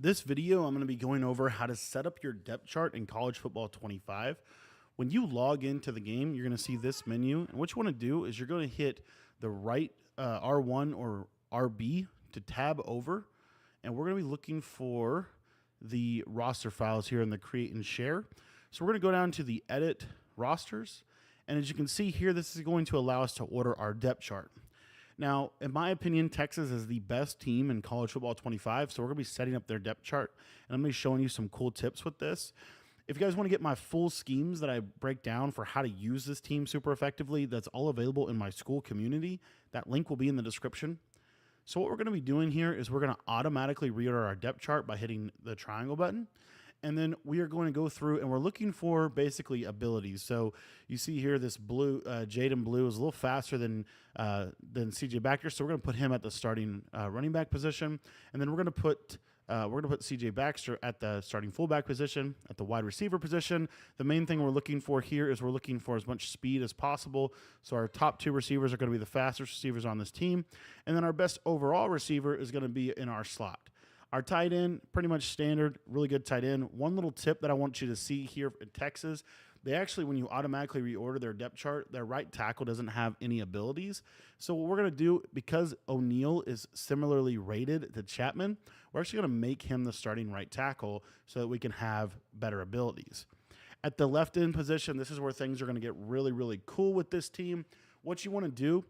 This video, I'm going to be going over how to set up your depth chart in College Football 25. When you log into the game, you're going to see this menu. And what you want to do is you're going to hit the right R1 or RB to tab over. And we're going to be looking for the roster files here in the create and share. So we're going to go down to the edit rosters. And as you can see here, this is going to allow us to order our depth chart. Now, in my opinion, Texas is the best team in College Football 25, so we're going to be setting up their depth chart, and I'm going to be showing you some cool tips with this. If you guys want to get my full schemes that I break down for how to use this team super effectively, that's all available in my school community. That link will be in the description. So what we're going to be doing here is we're going to automatically reorder our depth chart by hitting the triangle button. And then we are going to go through and we're looking for basically abilities. So you see here this blue, Jaden Blue is a little faster than CJ Baxter. So we're going to put him at the starting running back position. And then we're going to put CJ Baxter at the starting fullback position, at the wide receiver position. The main thing we're looking for here is we're looking for as much speed as possible. So our top two receivers are going to be the fastest receivers on this team. And then our best overall receiver is going to be in our slot. Our tight end, pretty much standard, really good tight end. One little tip that I want you to see here in Texas, they actually, when you automatically reorder their depth chart, their right tackle doesn't have any abilities. So what we're going to do, because O'Neal is similarly rated to Chapman, we're actually going to make him the starting right tackle so that we can have better abilities. At the left end position, this is where things are going to get really, really cool with this team. What you want to do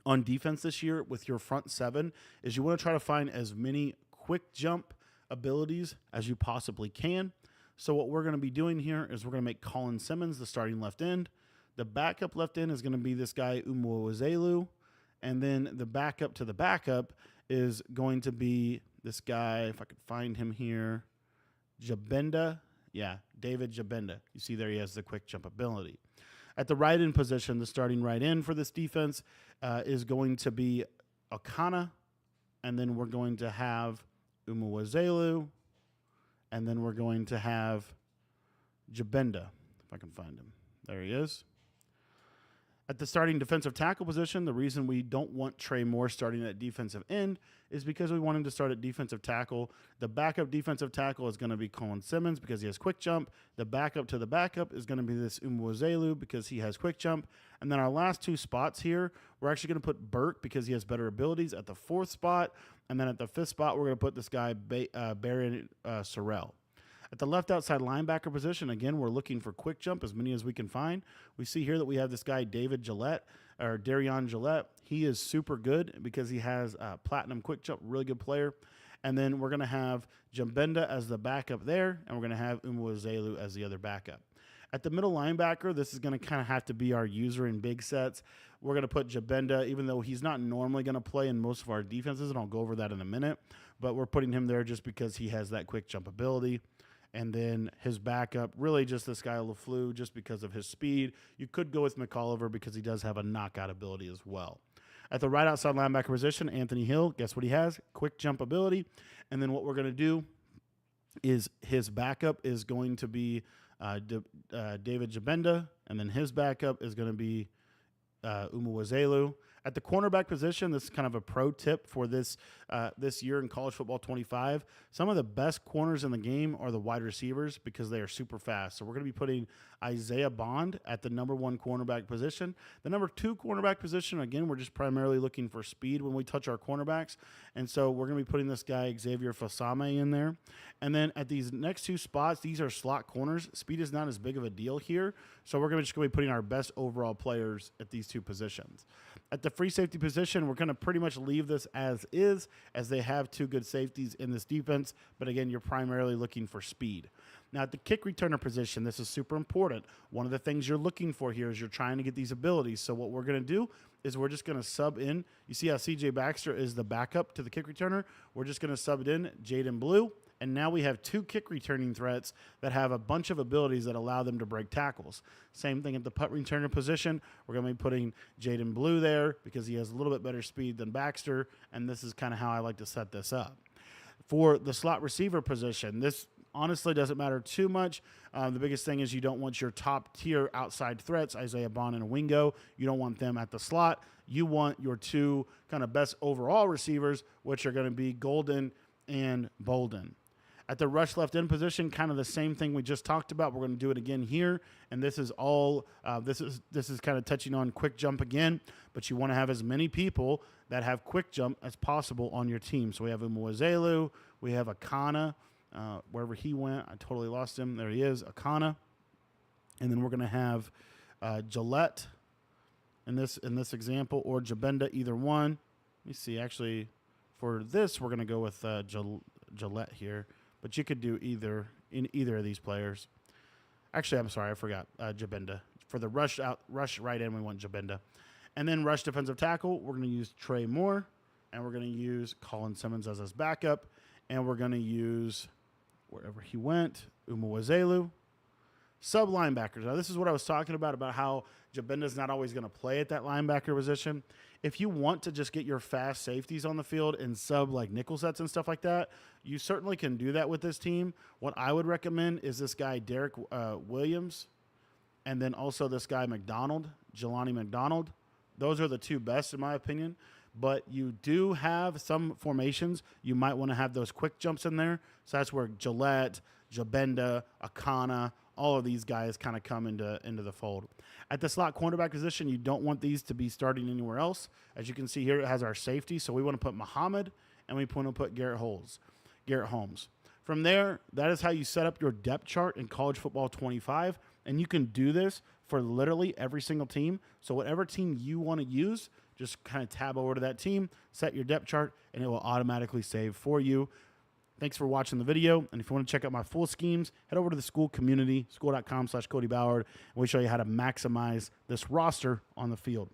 on defense this year with your front seven is you want to try to find as many quick jump abilities as you possibly can. So what we're going to be doing here is we're going to make Colin Simmons the starting left end. The backup left end is going to be this guy Umuozelu, and then the backup to the backup is going to be this guy, if I could find him here, Jabenda. Yeah, David Jabenda. You see there he has the quick jump ability. At the right end position, the starting right end for this defense is going to be Okana, and then we're going to have Umuozelu, and then we're going to have Jabenda, if I can find him. There he is. At the starting defensive tackle position, the reason we don't want Trey Moore starting at defensive end is because we want him to start at defensive tackle. The backup defensive tackle is going to be Colin Simmons because he has quick jump. The backup to the backup is going to be this Umuozelu because he has quick jump. And then our last two spots here, we're actually going to put Burke because he has better abilities at the fourth spot. And then at the fifth spot, we're going to put this guy, Barry Sorrell. At the left outside linebacker position, again, we're looking for quick jump, as many as we can find. We see here that we have this guy, David Gillette, or Darion Gillette. He is super good because he has platinum quick jump, really good player. And then we're going to have Jambenda as the backup there, and we're going to have Umuozelu as the other backup. At the middle linebacker, this is going to kind of have to be our user in big sets. We're going to put Jabenda, even though he's not normally going to play in most of our defenses, and I'll go over that in a minute. But we're putting him there just because he has that quick jump ability. And then his backup, really just this guy LaFleur, just because of his speed. You could go with McOliver because he does have a knockout ability as well. At the right outside linebacker position, Anthony Hill, guess what he has? Quick jump ability. And then what we're going to do is his backup is going to be David Jabenda, and then his backup is going to be Umuozelu. At the cornerback position, this is kind of a pro tip for this year in College Football 25. Some of the best corners in the game are the wide receivers because they are super fast. So we're going to be putting Isaiah Bond at the number one cornerback position. The number two cornerback position, again, we're just primarily looking for speed when we touch our cornerbacks. And so we're going to be putting this guy, Xavier Fasame, in there. And then at these next two spots, these are slot corners. Speed is not as big of a deal here. So we're just going to be putting our best overall players at these two positions. At the free safety position, we're going to pretty much leave this as is, as they have two good safeties in this defense. But again, you're primarily looking for speed. Now, at the kick returner position, this is super important. One of the things you're looking for here is you're trying to get these abilities. So what we're going to do is we're just going to sub in. You see how CJ Baxter is the backup to the kick returner? We're just going to sub it in, Jaden Blue. And now we have two kick returning threats that have a bunch of abilities that allow them to break tackles. Same thing at the punt returner position. We're going to be putting Jaden Blue there because he has a little bit better speed than Baxter, and this is kind of how I like to set this up. For the slot receiver position, this honestly doesn't matter too much. The biggest thing is you don't want your top tier outside threats, Isaiah Bond and Wingo. You don't want them at the slot. You want your two kind of best overall receivers, which are going to be Golden and Bolden. At the rush left end position, kind of the same thing we just talked about. We're going to do it again here, and this is all. This is kind of touching on quick jump again, but you want to have as many people that have quick jump as possible on your team. So we have Umuazelu, we have Akana, wherever he went. I totally lost him. There he is, Akana, and then we're going to have Gillette in this example, or Jabenda, either one. Let me see. Actually, for this, we're going to go with Gillette here. But you could do either of these players. Actually, I'm sorry, I forgot Jabenda. For the rush right end, we want Jabenda. And then rush defensive tackle, we're going to use Trey Moore, and we're going to use Colin Simmons as his backup, and we're going to use, wherever he went, Umuazelu. Sub linebackers. Now, this is what I was talking about how Jabenda's not always going to play at that linebacker position. If you want to just get your fast safeties on the field and sub like nickel sets and stuff like that, you certainly can do that with this team. What I would recommend is this guy, Derek Williams, and then also this guy, Jelani McDonald. Those are the two best, in my opinion. But you do have some formations. You might want to have those quick jumps in there. So that's where Gillette, Jabenda, Akana, all of these guys kind of come into the fold. At the slot cornerback position, you don't want these to be starting anywhere else. As you can see here, it has our safety. So we want to put Muhammad, and we want to put Garrett Holmes. From there, that is how you set up your depth chart in College Football 25. And you can do this for literally every single team. So whatever team you want to use, just kind of tab over to that team, set your depth chart, and it will automatically save for you. Thanks for watching the video. And if you want to check out my full schemes, head over to the school community, school.com/Cody Ballard, and we show you how to maximize this roster on the field.